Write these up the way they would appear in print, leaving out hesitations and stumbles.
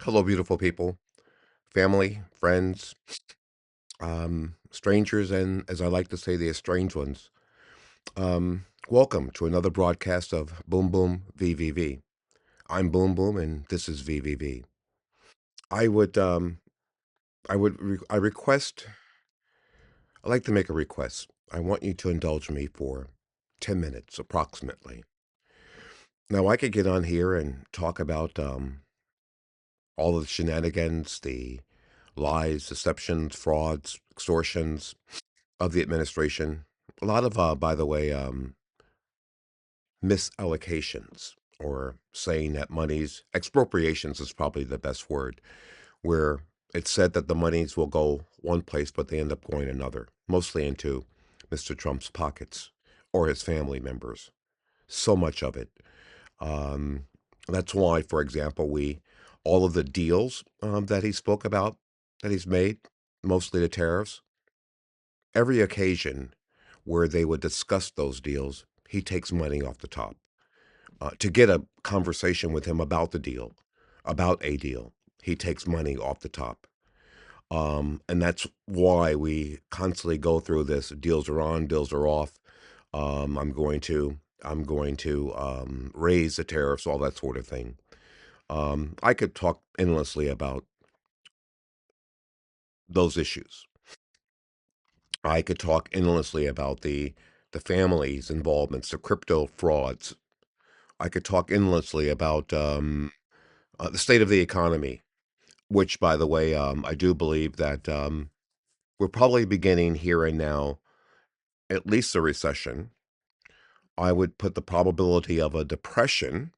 Hello, beautiful people, family, friends, strangers, and as I like to say, the estranged ones. Welcome to another broadcast of Boom Boom VVV. I'm Boom Boom, and this is VVV. I would, I request. I'd like to make a request. I want you to indulge me for 10 minutes, approximately. Now, I could get on here and talk about all of the shenanigans, the lies, deceptions, frauds, extortions of the administration. A lot of, by the way, misallocations or saying that monies, expropriations is probably the best word, where it's said that the monies will go one place, but they end up going another, mostly into Mr. Trump's pockets or his family members. So much of it. Um, that's why, for example, all of the deals that he spoke about, that he's made, mostly the tariffs, every occasion where they would discuss those deals, he takes money off the top. To get a conversation with him about the deal, about a deal, he takes money off the top. And that's why we constantly go through this: deals are on, deals are off. I'm going to raise the tariffs, all that sort of thing. I could talk endlessly about those issues. I could talk endlessly about the families' involvements, the crypto frauds. I could talk endlessly about the state of the economy, which, by the way, I do believe that we're probably beginning here and now at least a recession. I would put the probability of a depression,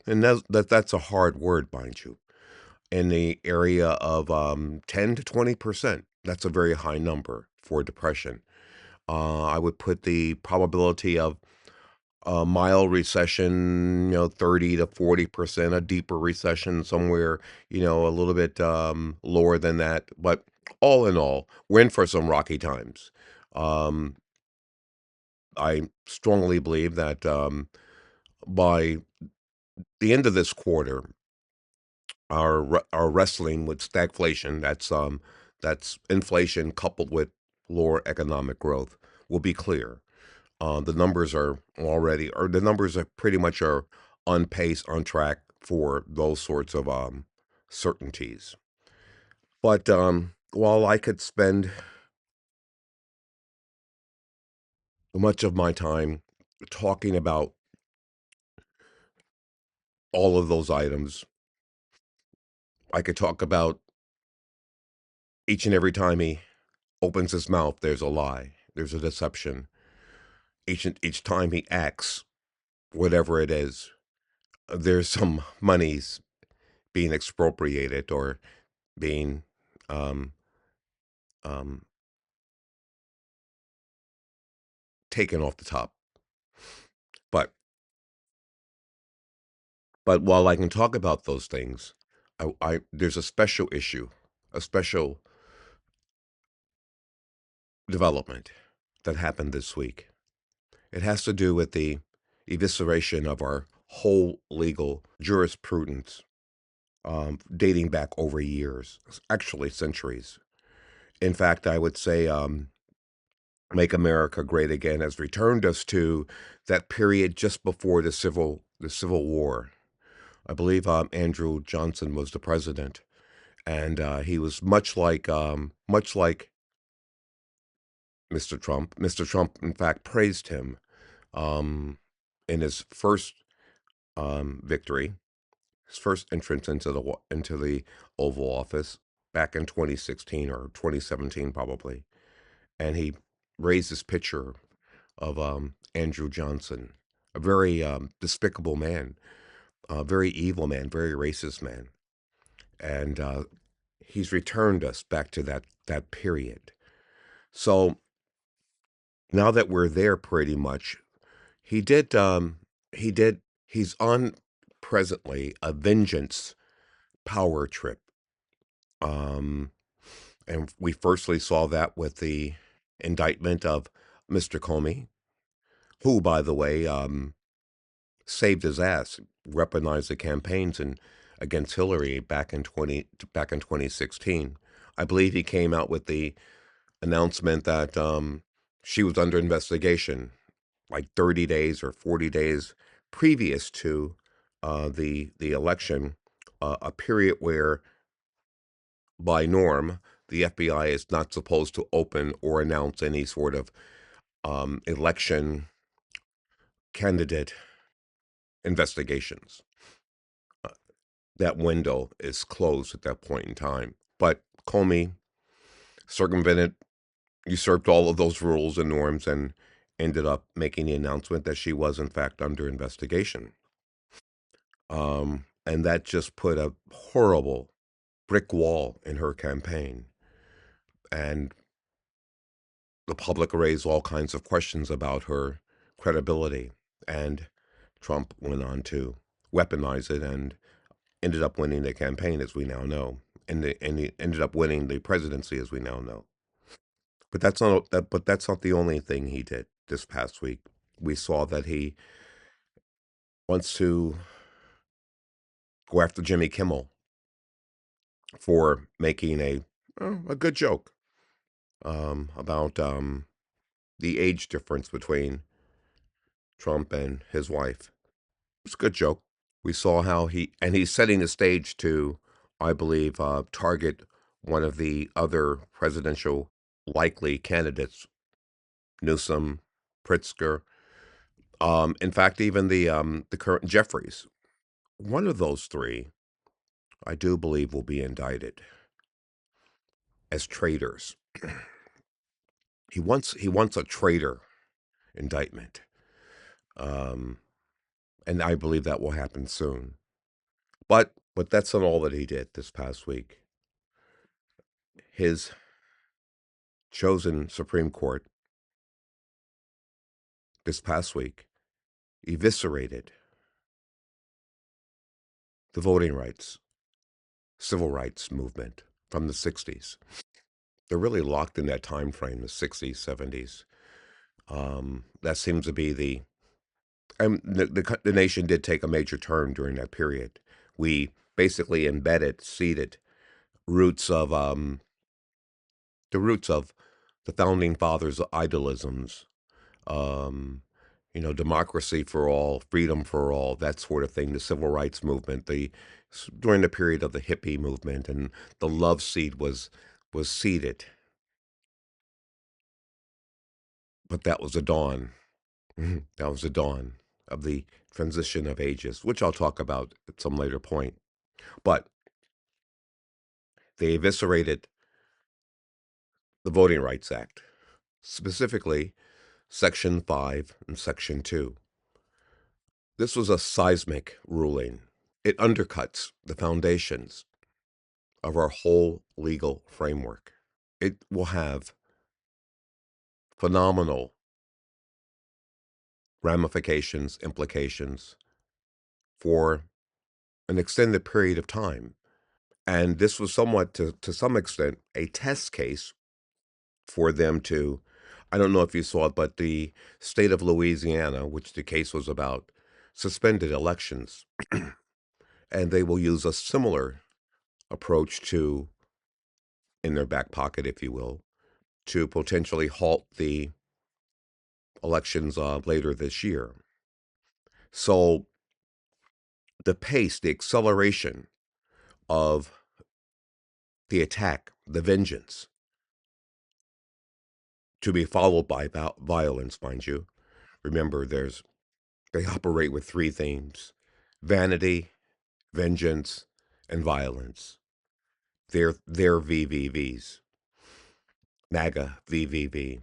and that's a hard word, mind you, in the area of 10 to 20%. That's a very high number for depression. I would put the probability of a mild recession, 30 to 40%, a deeper recession somewhere, a little bit lower than that. But all in all, we're in for some rocky times. Um, I strongly believe that by the end of this quarter, our wrestling with stagflation, that's inflation coupled with lower economic growth, will be clear. The numbers are already, or the numbers are pretty much are on pace, on track for those sorts of certainties. But while I could spend much of my time talking about all of those items, I could talk about each and every time he opens his mouth, there's a lie, there's a deception. Each time he acts, whatever it is, there's some monies being expropriated or being um, um, taken off the top. But while I can talk about those things, I there's a special issue, a special development that happened this week. It has to do with the evisceration of our whole legal jurisprudence, dating back over years, actually centuries. In fact, I would say "Make America Great Again" has returned us to that period just before the Civil War. I believe Andrew Johnson was the president, and he was much like Mr. Trump. Mr. Trump, in fact, praised him um, in his first victory, his first entrance into the Oval Office back in 2016 or 2017, probably, and he raised his picture of Andrew Johnson, a very despicable man, a very evil man, very racist man, and he's returned us back to that period. So now that we're there, pretty much, he did. He did. He's on presently a vengeance power trip. Um, and we firstly saw that with the indictment of Mr. Comey, who, by the way, saved his ass, weaponized the campaigns, and against Hillary back in 2016. I believe he came out with the announcement that she was under investigation like 30 days or 40 days previous to the election, a period where, by norm, the FBI is not supposed to open or announce any sort of election candidate investigations. That window is closed at that point in time. But Comey circumvented, usurped all of those rules and norms, and ended up making the announcement that she was, in fact, under investigation. And that just put a horrible brick wall in her campaign. And the public raised all kinds of questions about her credibility. And Trump went on to weaponize it and ended up winning the campaign, as we now know. And he ended up winning the presidency, as we now know. But that's not the only thing he did this past week. We saw that he wants to go after Jimmy Kimmel for making a good joke about the age difference between Trump and his wife. It's a good joke. We saw how he's setting the stage to, I believe, target one of the other presidential likely candidates, Newsom, Pritzker. In fact, even the current Jeffries, one of those three, I do believe, will be indicted as traitors. He wants a traitor indictment, um, and I believe that will happen soon. But that's not all that he did this past week. His chosen Supreme Court this past week eviscerated the voting rights, civil rights movement from the 60s. They're really locked in that time frame, the 60s, 70s. That seems to be the nation did take a major turn during that period. We basically seeded roots of the roots of the founding fathers' idealisms, um, democracy for all, freedom for all, that sort of thing. The civil rights movement, during the period of the hippie movement, and the love seed was seeded. But that was the dawn. That was the dawn of the transition of ages, which I'll talk about at some later point. But they eviscerated the Voting Rights Act, specifically Section 5 and Section 2. This was a seismic ruling. It undercuts the foundations of our whole legal framework. It will have phenomenal ramifications, implications for an extended period of time. And this was somewhat, to some extent, a test case for them to, I don't know if you saw it, but the state of Louisiana, which the case was about, suspended elections. And they will use a similar approach in their back pocket, if you will, to potentially halt the elections later this year. So the pace, the acceleration of the attack, the vengeance, to be followed by violence, mind you. Remember, they operate with three themes: vanity, vengeance, and violence. They're VVVs, MAGA VVV,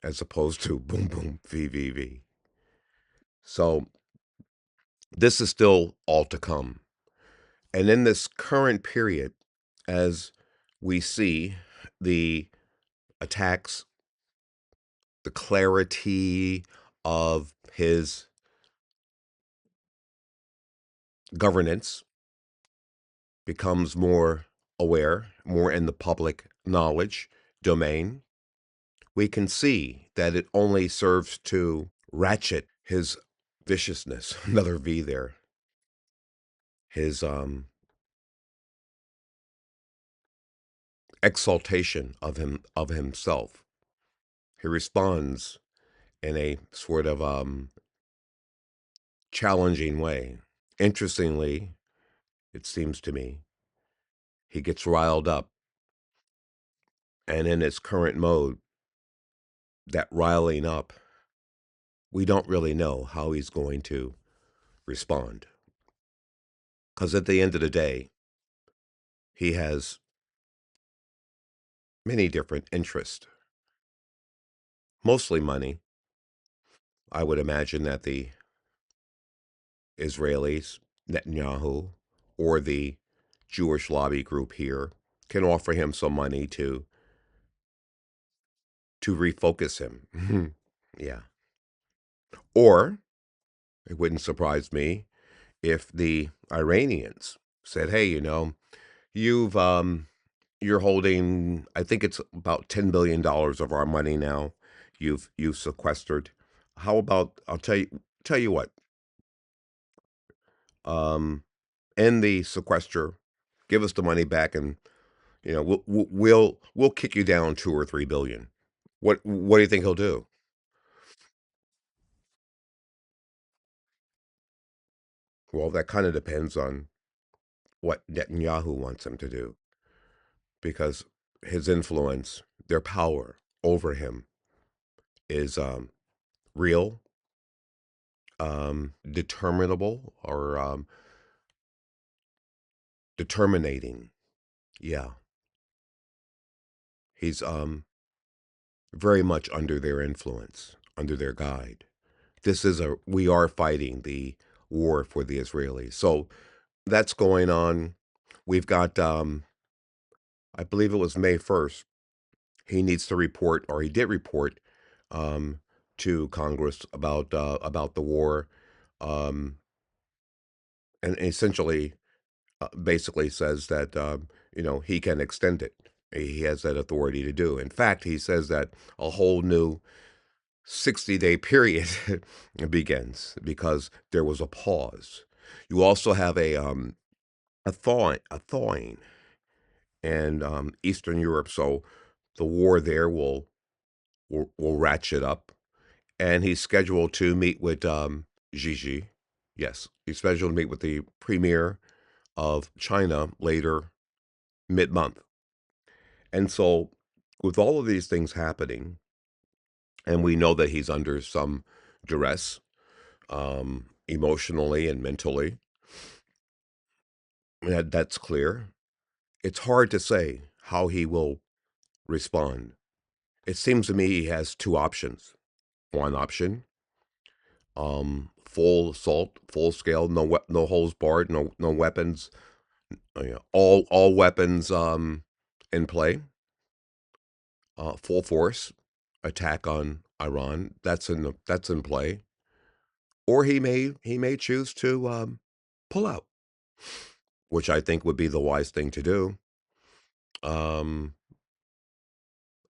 as opposed to boom boom VVV. So this is still all to come. And in this current period, as we see the attacks, the clarity of his governance becomes more aware, more in the public knowledge domain, we can see that it only serves to ratchet his viciousness, another V there, his exaltation of himself. He responds in a sort of challenging way. Interestingly, it seems to me, he gets riled up, and in his current mode, that riling up, we don't really know how he's going to respond. Because at the end of the day, he has many different interests, mostly money. I would imagine that the Israelis, Netanyahu, or the Jewish lobby group here can offer him some money to refocus him. Yeah. Or it wouldn't surprise me if the Iranians said, "Hey, you've you're holding, I think it's about $10 billion of our money now. You've sequestered. How about I'll tell you what, um, end the sequester, give us the money back, and we'll kick you down 2 or 3 billion." What do you think he'll do? Well, that kind of depends on what Netanyahu wants him to do, because his influence, their power over him, is real, determinable, or determinating. Yeah, he's very much under their influence, under their guide. We are fighting the war for the Israelis. So that's going on. We've got, I believe it was May 1st. He needs to report, or he did report, um, to Congress about the war, um, and essentially, basically says that he can extend it. He has that authority to do. In fact, he says that a whole new 60-day period begins because there was a pause. You also have a thawing in Eastern Europe, so the war there will ratchet up. And he's scheduled to meet with Gigi. Yes, he's scheduled to meet with the premier of China later mid-month. And so, with all of these things happening, and we know that he's under some duress, emotionally and mentally, that's clear. It's hard to say how he will respond. It seems to me he has two options. One option, full assault, full scale, no holes barred, no weapons, all weapons in play, full force attack on Iran. That's in play. Or he may choose to pull out, which I think would be the wise thing to do, um,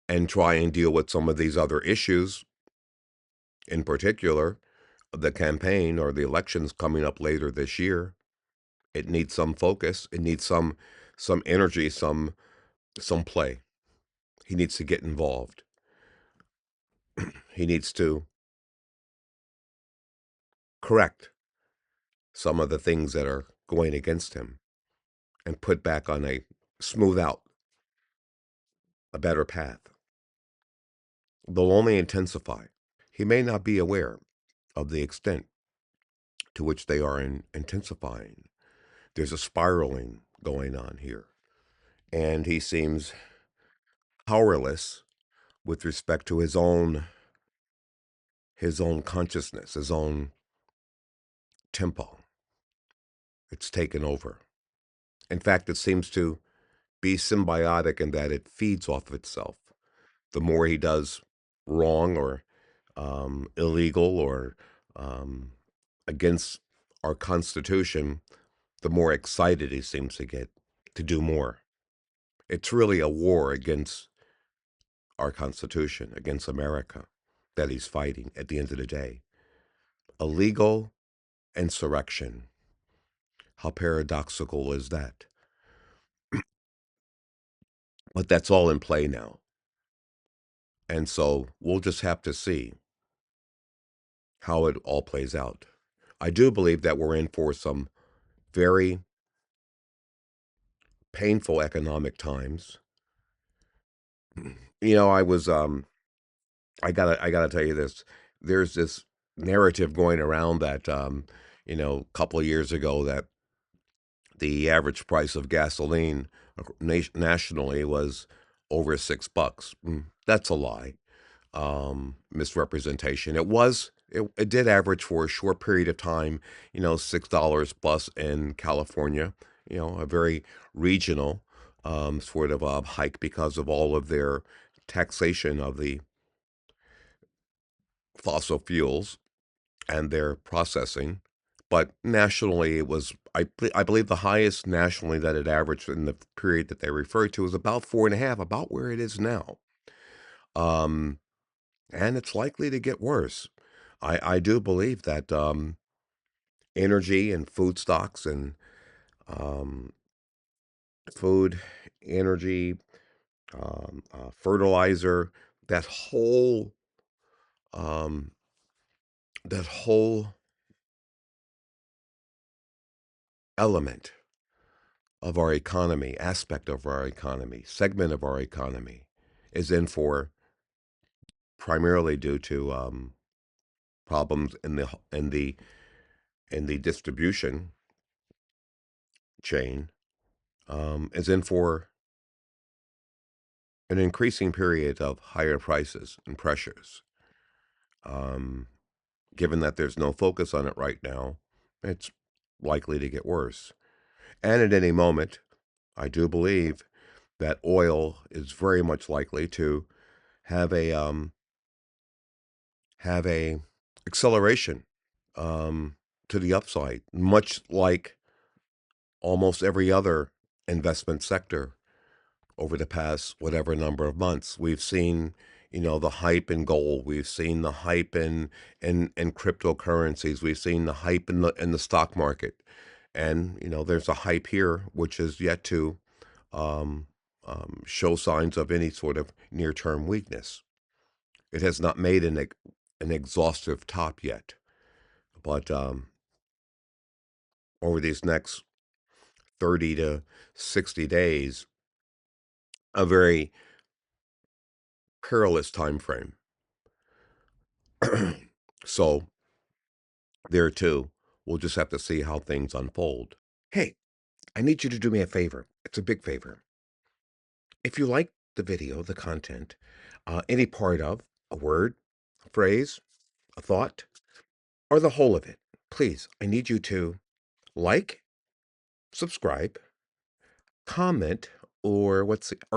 and try and deal with some of these other issues, in particular the campaign or the elections coming up later this year. It needs some focus. It needs some energy, some play. He needs to get involved. He needs to correct some of the things that are going against him and put back on smooth out a better path. They'll only intensify. He may not be aware of the extent to which they are intensifying. There's a spiraling going on here, and he seems powerless with respect to his own consciousness, his own tempo. It's taken over. In fact, it seems to be symbiotic in that it feeds off of itself. The more he does wrong or illegal or um, against our Constitution, the more excited he seems to get to do more. It's really a war against our Constitution, against America, that he's fighting at the end of the day. A legal insurrection. How paradoxical is that? But that's all in play now. And so we'll just have to see how it all plays out. I do believe that we're in for some very painful economic times. You know, I gotta tell you this. There's this narrative going around that a couple of years ago that the average price of gasoline nationally was over $6. That's a lie. Misrepresentation. It did average for a short period of time, $6 plus in California, a very regional sort of hike because of all of their taxation of the fossil fuels and their processing. But nationally, I believe the highest nationally that it averaged in the period that they referred to was about 4.5, about where it is now. Um, and it's likely to get worse. I do believe that energy and food stocks and um, food, energy, fertilizer, that whole um, that whole element of our economy, aspect of our economy, segment of our economy, is in for primarily due to problems in the distribution chain, is in for an increasing period of higher prices and pressures. Um, Given that there's no focus on it right now, it's likely to get worse. And at any moment, I do believe that oil is very much likely to have a acceleration um, to the upside, much like almost every other investment sector over the past whatever number of months. We've seen, the hype in gold. We've seen the hype in cryptocurrencies. We've seen the hype in the stock market, and there's a hype here which is yet to um, show signs of any sort of near-term weakness. It has not made an exhaustive top yet, but over these next 30 to 60 days, a very perilous time frame. So there too, we'll just have to see how things unfold. Hey, I need you to do me a favor. It's a big favor. If you like the video, the content, any part of a word, a phrase, a thought, or the whole of it, please, I need you to like, subscribe, comment, or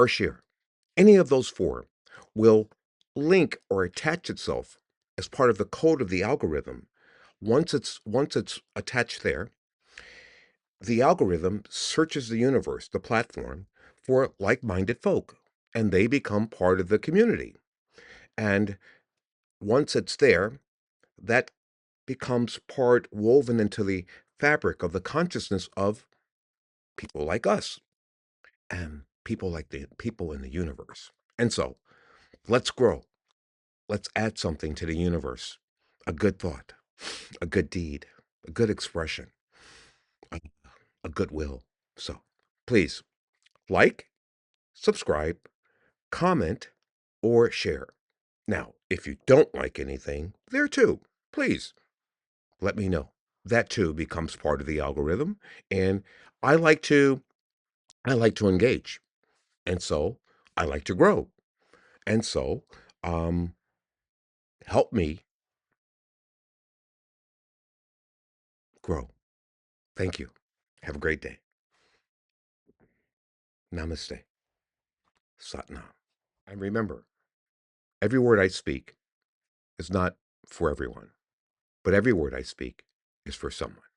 share. Any of those four will link or attach itself as part of the code of the algorithm. Once it's attached there, the algorithm searches the universe, the platform, for like-minded folk, and they become part of the community. And once it's there, that becomes part woven into the fabric of the consciousness of people like us and people like the people in the universe. And so, let's grow. Let's add something to the universe. A good thought, a good deed, a good expression, a, a goodwill. So, please like, subscribe, comment, or share. Now, if you don't like anything, there too, please let me know. That too becomes part of the algorithm, and I like to I like to engage, and so I like to grow, and so um, help me grow. Thank you. Have a great day. Namaste. Satnam. And remember, every word I speak is not for everyone, but every word I speak is for someone.